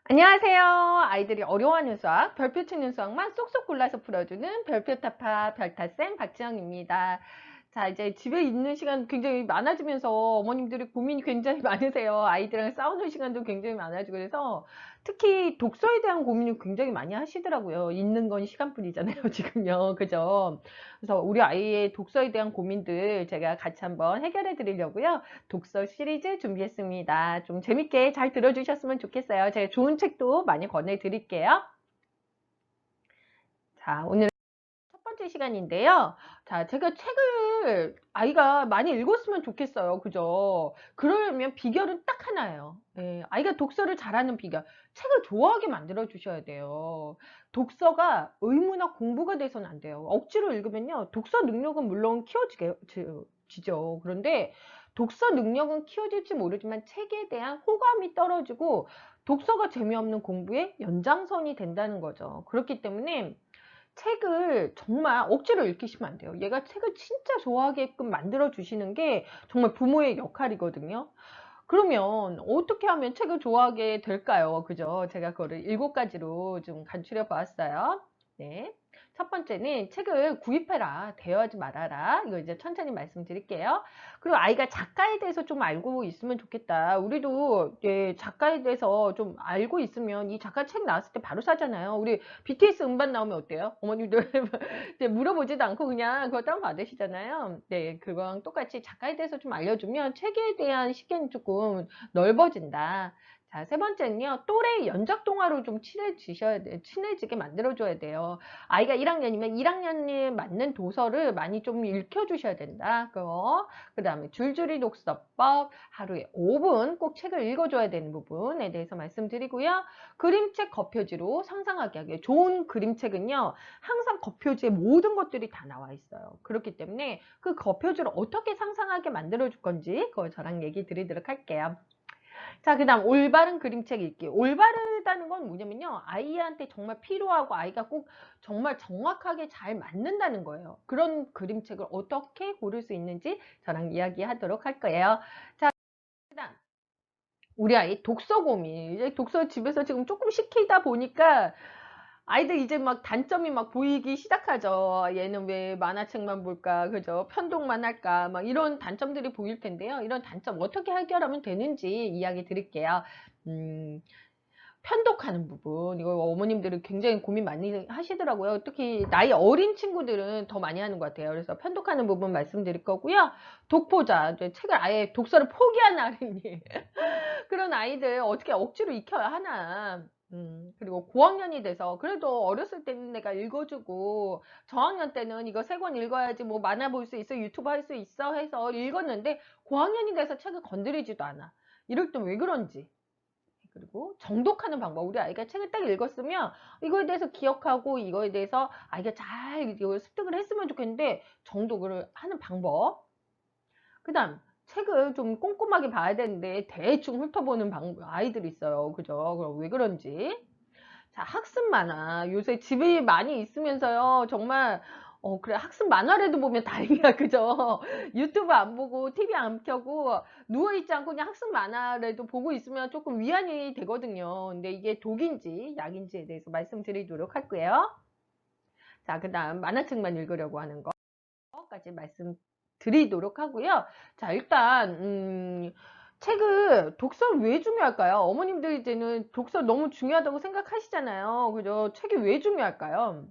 안녕하세요. 아이들이 어려워하는 수학, 별표 치는 수학만 쏙쏙 골라서 풀어주는 별표타파 별타쌤 박지영입니다. 자, 이제 집에 있는 시간 굉장히 많아지면서 어머님들이 고민이 굉장히 많으세요. 아이들이랑 싸우는 시간도 굉장히 많아지고 그래서 특히 독서에 대한 고민을 굉장히 많이 하시더라고요. 읽는 건 시간뿐이잖아요, 지금요. 그죠? 그래서 우리 아이의 독서에 대한 고민들 제가 같이 한번 해결해 드리려고요. 독서 시리즈 준비했습니다. 좀 재밌게 잘 들어주셨으면 좋겠어요. 제가 좋은 책도 많이 권해드릴게요. 자, 오늘 첫 번째 시간인데요. 자, 제가 책을 아이가 많이 읽었으면 좋겠어요. 그죠? 그러려면 비결은 딱 하나예요. 예, 아이가 독서를 잘하는 비결. 책을 좋아하게 만들어 주셔야 돼요. 독서가 의무나 공부가 돼서는 안 돼요. 억지로 읽으면요. 독서 능력은 물론 키워지죠. 그런데 독서 능력은 키워질지 모르지만 책에 대한 호감이 떨어지고 독서가 재미없는 공부의 연장선이 된다는 거죠. 그렇기 때문에 책을 정말 억지로 읽히시면 안 돼요. 얘가 책을 진짜 좋아하게끔 만들어 주시는 게 정말 부모의 역할이거든요. 그러면 어떻게 하면 책을 좋아하게 될까요? 그죠? 제가 그거를 7가지로 좀 간추려 보았어요. 네. 첫 번째는 책을 구입해라. 대여하지 말아라. 이거 이제 천천히 말씀드릴게요. 그리고 아이가 작가에 대해서 좀 알고 있으면 좋겠다. 우리도 예, 작가에 대해서 좀 알고 있으면 이 작가 책 나왔을 때 바로 사잖아요. 우리 BTS 음반 나오면 어때요? 어머님들 이제 물어보지도 않고 그냥 그거 다운받으시잖아요. 네, 그거랑 똑같이 작가에 대해서 좀 알려주면 책에 대한 식견이 조금 넓어진다. 자, 세 번째는요, 또래 연작 동화로 좀 친해지게 만들어줘야 돼요. 아이가 1학년이면 1학년에 맞는 도서를 많이 좀 읽혀주셔야 된다. 그거. 그 다음에 줄줄이 독서법, 하루에 5분 꼭 책을 읽어줘야 되는 부분에 대해서 말씀드리고요. 그림책 겉표지로 상상하게 하게. 좋은 그림책은요, 항상 겉표지에 모든 것들이 다 나와 있어요. 그렇기 때문에 그 겉표지를 어떻게 상상하게 만들어 줄 건지 그걸 저랑 얘기 드리도록 할게요. 자, 그 다음 올바른 그림책 읽기. 올바르다는 건 뭐냐면요. 아이한테 정말 필요하고 아이가 꼭 정말 정확하게 잘 맞는다는 거예요. 그런 그림책을 어떻게 고를 수 있는지 저랑 이야기하도록 할 거예요. 자, 그 다음 우리 아이 독서 고민. 이제 독서 집에서 지금 조금 시키다 보니까 아이들 이제 막 단점이 막 보이기 시작하죠. 얘는 왜 만화책만 볼까? 그죠? 편독만 할까? 막 이런 단점들이 보일 텐데요. 이런 단점 어떻게 해결하면 되는지 이야기 드릴게요. 음, 편독하는 부분. 이거 어머님들은 굉장히 고민 많이 하시더라고요. 특히 나이 어린 친구들은 더 많이 하는 것 같아요. 그래서 편독하는 부분 말씀드릴 거고요. 독보자. 이제 책을 아예 독서를 포기하는 어린이. 그런 아이들 어떻게 억지로 익혀야 하나. 그리고 고학년이 돼서 그래도 어렸을 때는 내가 읽어주고 저학년 때는 이거 3권 읽어야지 뭐 만화 볼 수 있어 유튜브 할 수 있어 해서 읽었는데 고학년이 돼서 책을 건드리지도 않아. 이럴 땐 왜 그런지. 그리고 정독하는 방법. 우리 아이가 책을 딱 읽었으면 이거에 대해서 기억하고 이거에 대해서 아이가 잘 이걸 습득을 했으면 좋겠는데 정독을 하는 방법. 그 다음 책을 좀 꼼꼼하게 봐야 되는데 대충 훑어보는 아이들이 있어요. 그죠? 그럼 왜 그런지. 자, 학습 만화. 요새 집에 많이 있으면서요. 정말 그래 학습 만화라도 보면 다행이야. 그죠? 유튜브 안 보고 TV 안 켜고 누워있지 않고 그냥 학습 만화라도 보고 있으면 조금 위안이 되거든요. 근데 이게 독인지 약인지에 대해서 말씀드리도록 할게요. 자, 그 다음 만화책만 읽으려고 하는 거까지 말씀드리도록 하고요. 자, 일단 책을 독서는 왜 중요할까요? 어머님들 이제는 독서 너무 중요하다고 생각하시잖아요. 그죠? 책이 왜 중요할까요?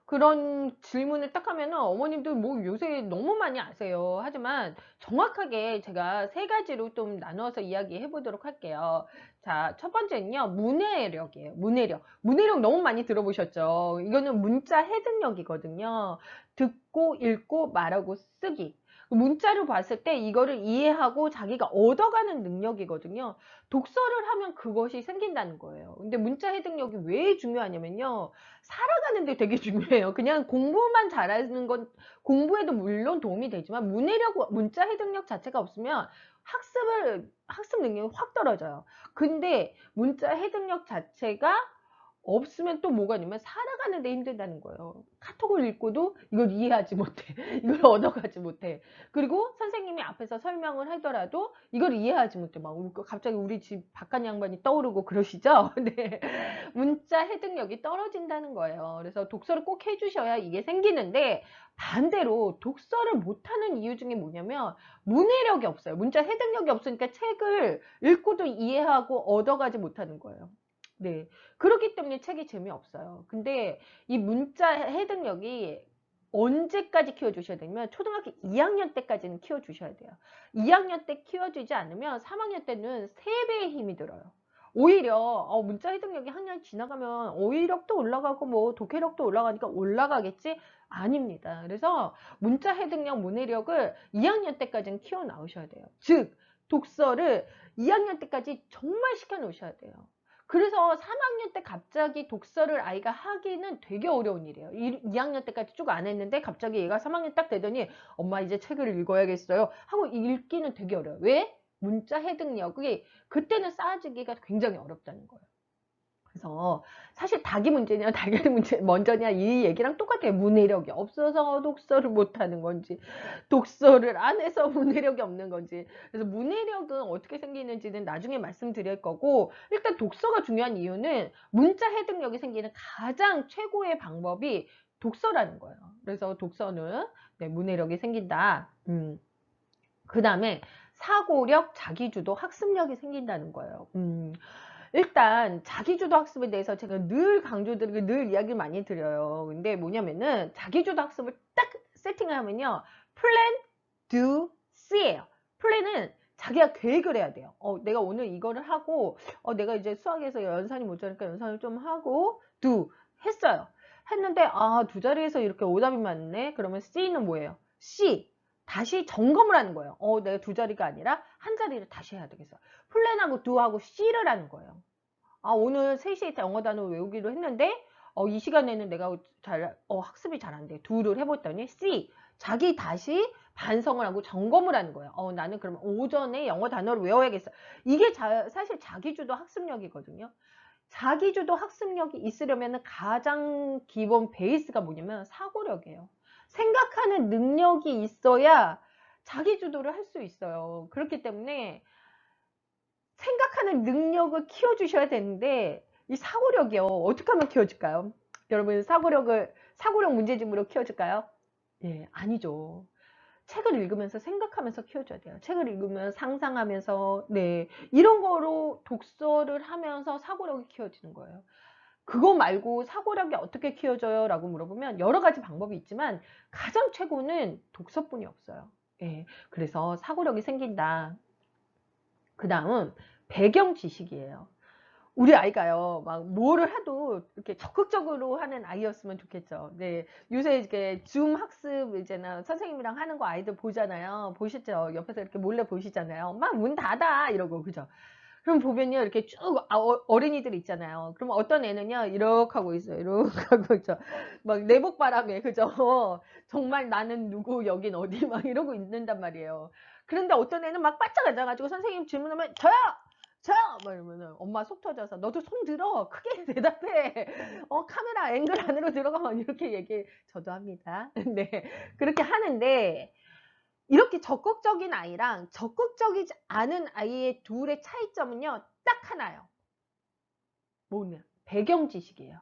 그런 질문을 딱 하면은 어머님들 뭐 요새 너무 많이 아세요. 하지만 정확하게 제가 3가지로 좀 나누어서 이야기해 보도록 할게요. 자, 첫 번째는요, 문해력이에요. 문해력. 문해력 너무 많이 들어보셨죠? 이거는 문자 해득력이거든요. 듣고, 읽고, 말하고, 쓰기. 문자로 봤을 때 이거를 이해하고 자기가 얻어가는 능력이거든요. 독서를 하면 그것이 생긴다는 거예요. 근데 문자 해득력이 왜 중요하냐면요. 살아가는데 되게 중요해요. 그냥 공부만 잘하는 건 공부에도 물론 도움이 되지만 문해력, 문자 해득력 자체가 없으면 학습 능력이 확 떨어져요. 근데 문자 해득력 자체가 없으면 또 뭐가 있냐면 살아가는 데 힘들다는 거예요. 카톡을 읽고도 이걸 이해하지 못해. 이걸 얻어가지 못해. 그리고 선생님이 앞에서 설명을 하더라도 이걸 이해하지 못해. 막 갑자기 우리 집 바깥 양반이 떠오르고 그러시죠? 네. 문자 해득력이 떨어진다는 거예요. 그래서 독서를 꼭 해주셔야 이게 생기는데, 반대로 독서를 못하는 이유 중에 뭐냐면 문해력이 없어요. 문자 해득력이 없으니까 책을 읽고도 이해하고 얻어가지 못하는 거예요. 네. 그렇기 때문에 책이 재미없어요. 근데 이 문자 해득력이 언제까지 키워주셔야 되냐면 초등학교 2학년 때까지는 키워주셔야 돼요. 2학년 때 키워주지 않으면 3학년 때는 3배의 힘이 들어요. 오히려 문자 해득력이 학년 지나가면 어휘력도 올라가고 뭐 독해력도 올라가니까 올라가겠지? 아닙니다. 그래서 문자 해득력, 문해력을 2학년 때까지는 키워 나오셔야 돼요. 즉 독서를 2학년 때까지 정말 시켜 놓으셔야 돼요. 그래서 3학년 때 갑자기 독서를 아이가 하기는 되게 어려운 일이에요. 2학년 때까지 쭉 안 했는데 갑자기 얘가 3학년 딱 되더니 엄마 이제 책을 읽어야겠어요 하고 읽기는 되게 어려워요. 왜? 문자 해득력이 그때는 쌓아지기가 굉장히 어렵다는 거예요. 그래서 사실 닭이 문제냐 달걀이 문제 먼저냐 이 얘기랑 똑같아요. 문해력이 없어서 독서를 못하는 건지 독서를 안 해서 문해력이 없는 건지. 그래서 문해력은 어떻게 생기는지는 나중에 말씀드릴 거고, 일단 독서가 중요한 이유는 문자 해득력이 생기는 가장 최고의 방법이 독서라는 거예요. 그래서 독서는 네, 문해력이 생긴다. 그 다음에 사고력, 자기주도, 학습력이 생긴다는 거예요. 일단 자기주도 학습에 대해서 제가 늘 강조드리고 늘 이야기를 많이 드려요. 근데 뭐냐면은 자기주도 학습을 딱 세팅을 하면요. 플랜, do, se예요. 플랜은 자기가 계획을 해야 돼요. 내가 오늘 이거를 하고 내가 이제 수학에서 연산이 모자라니까 연산을 좀 하고 do 했어요. 했는데 두 자리에서 이렇게 오답이 맞네. 그러면 C는 뭐예요? C 다시 점검을 하는 거예요. 내가 두 자리가 아니라 한 자리를 다시 해야 되겠어. 플랜하고 do하고 C를 하는 거예요. 오늘 3시에 영어 단어 외우기로 했는데 이 시간에는 내가 학습이 잘 안 돼. do를 해봤더니 C 자기 다시 반성을 하고 점검을 하는 거예요. 나는 그러면 오전에 영어 단어를 외워야겠어. 이게 사실 자기주도 학습력이거든요. 자기주도 학습력이 있으려면 가장 기본 베이스가 뭐냐면 사고력이에요. 생각하는 능력이 있어야 자기주도를 할 수 있어요. 그렇기 때문에 생각하는 능력을 키워주셔야 되는데 이 사고력이요. 어떻게 하면 키워줄까요? 여러분 사고력 문제집으로 키워줄까요? 예, 아니죠. 책을 읽으면서 생각하면서 키워줘야 돼요. 책을 읽으면 상상하면서 네 이런 거로 독서를 하면서 사고력이 키워지는 거예요. 그거 말고 사고력이 어떻게 키워져요? 라고 물어보면 여러 가지 방법이 있지만 가장 최고는 독서뿐이 없어요. 예, 그래서 사고력이 생긴다. 그 다음 배경 지식이에요. 우리 아이가요, 막 뭐를 해도 이렇게 적극적으로 하는 아이였으면 좋겠죠. 네. 요새 이렇게 줌 학습 이제는 선생님이랑 하는 거 아이들 보잖아요. 보시죠? 옆에서 이렇게 몰래 보시잖아요. 막 문 닫아! 이러고, 그죠? 그럼 보면요, 이렇게 쭉 어린이들 있잖아요. 그럼 어떤 애는요, 이렇게 하고 있어요. 이렇게 하고 있죠. 막 내복바람에, 그죠? 정말 나는 누구, 여긴 어디, 막 이러고 있는단 말이에요. 그런데 어떤 애는 막 바짝 앉아가지고 선생님 질문하면, 저요! 저요! 막 이러면은 엄마 속 터져서, 너도 손 들어! 크게 대답해! 카메라 앵글 안으로 들어가! 이렇게 저도 합니다. 네. 그렇게 하는데, 이렇게 적극적인 아이랑 적극적이지 않은 아이의 둘의 차이점은요, 딱 하나요. 뭐냐? 배경 지식이에요.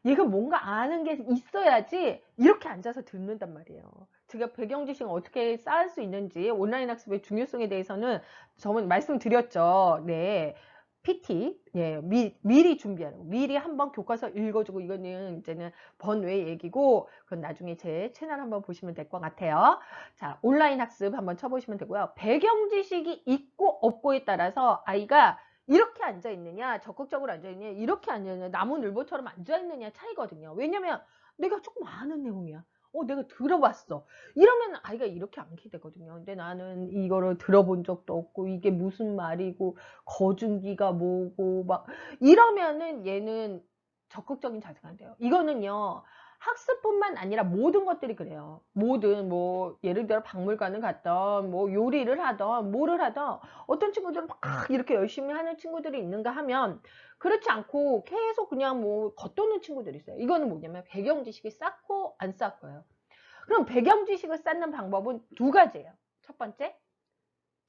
얘가 뭔가 아는 게 있어야지 이렇게 앉아서 듣는단 말이에요. 제가 배경 지식을 어떻게 쌓을 수 있는지 온라인 학습의 중요성에 대해서는 저는 말씀드렸죠. 네. PT, 예, 미리 준비하는 거. 미리 한번 교과서 읽어주고, 이거는 이제는 번외 얘기고, 그건 나중에 제 채널 한번 보시면 될 것 같아요. 자, 온라인 학습 한번 쳐보시면 되고요. 배경 지식이 있고 없고에 따라서 아이가 이렇게 앉아있느냐, 적극적으로 앉아있느냐, 이렇게 앉아있느냐, 나무늘보처럼 앉아있느냐 차이거든요. 왜냐면 내가 조금 아는 내용이야. 내가 들어봤어. 이러면 아이가 이렇게 앉게 되거든요. 근데 나는 이거를 들어본 적도 없고, 이게 무슨 말이고, 거중기가 뭐고, 막, 이러면은 얘는 적극적인 자세가 안 돼요. 이거는요, 학습뿐만 아니라 모든 것들이 그래요. 모든 뭐 예를 들어 박물관을 갔던 뭐 요리를 하던 뭐를 하던 어떤 친구들은 막 이렇게 열심히 하는 친구들이 있는가 하면 그렇지 않고 계속 그냥 뭐 겉도는 친구들이 있어요. 이거는 뭐냐면 배경 지식이 쌓고 안 쌓고요. 그럼 배경 지식을 쌓는 방법은 두 가지예요. 첫 번째,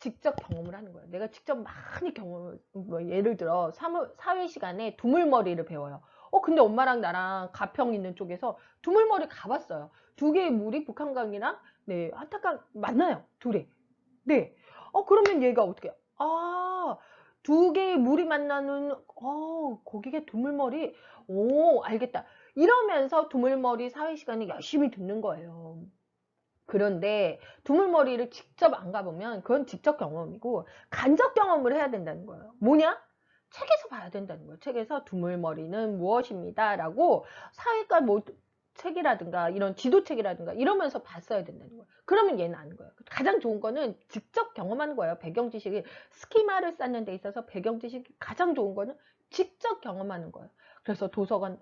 직접 경험을 하는 거예요. 내가 직접 많이 경험을, 뭐 예를 들어 사회 시간에 두물머리를 배워요. 근데 엄마랑 나랑 가평 있는 쪽에서 두물머리 가봤어요. 두 개의 물이 북한강이랑 네, 한탄강 만나요. 둘이. 네. 그러면 얘가 어떻게, 두 개의 물이 만나는, 거기가 두물머리, 오, 알겠다. 이러면서 두물머리 사회 시간에 열심히 듣는 거예요. 그런데 두물머리를 직접 안 가보면 그건 직접 경험이고 간접 경험을 해야 된다는 거예요. 뭐냐? 책에서 봐야 된다는 거예요. 책에서 두물머리는 무엇입니다. 라고 사회과 뭐 책이라든가 이런 지도책이라든가 이러면서 봤어야 된다는 거예요. 그러면 얘는 아는 거예요. 가장 좋은 거는 직접 경험하는 거예요. 배경 지식이 스키마를 쌓는 데 있어서 배경 지식이 가장 좋은 거는 직접 경험하는 거예요. 그래서 도서관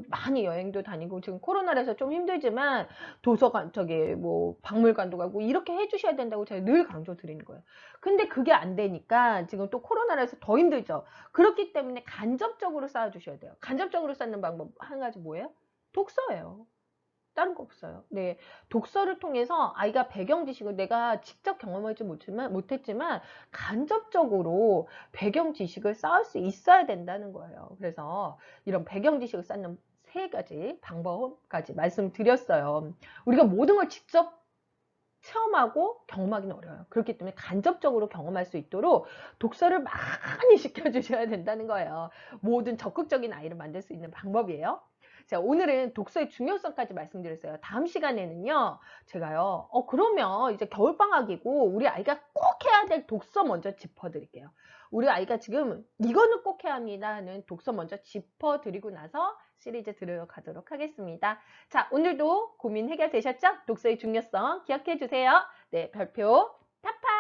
많이 여행도 다니고 지금 코로나라서 좀 힘들지만 도서관 뭐 박물관도 가고 이렇게 해주셔야 된다고 제가 늘 강조 드리는 거예요. 근데 그게 안 되니까 지금 또 코로나라서 더 힘들죠. 그렇기 때문에 간접적으로 쌓아주셔야 돼요. 간접적으로 쌓는 방법 한 가지 뭐예요? 독서예요. 다른 거 없어요. 네, 독서를 통해서 아이가 배경 지식을 내가 직접 경험하지 못했지만 간접적으로 배경 지식을 쌓을 수 있어야 된다는 거예요. 그래서 이런 배경 지식을 쌓는 세 가지 방법까지 말씀드렸어요. 우리가 모든 걸 직접 체험하고 경험하기는 어려워요. 그렇기 때문에 간접적으로 경험할 수 있도록 독서를 많이 시켜주셔야 된다는 거예요. 모든 적극적인 아이를 만들 수 있는 방법이에요. 자, 오늘은 독서의 중요성까지 말씀드렸어요. 다음 시간에는요, 제가요, 그러면 이제 겨울방학이고, 우리 아이가 꼭 해야 될 독서 먼저 짚어드릴게요. 우리 아이가 지금 이거는 꼭 해야 합니다 하는 독서 먼저 짚어드리고 나서 시리즈 들어가도록 하겠습니다. 자, 오늘도 고민 해결되셨죠? 독서의 중요성 기억해 주세요. 네, 별표 타파!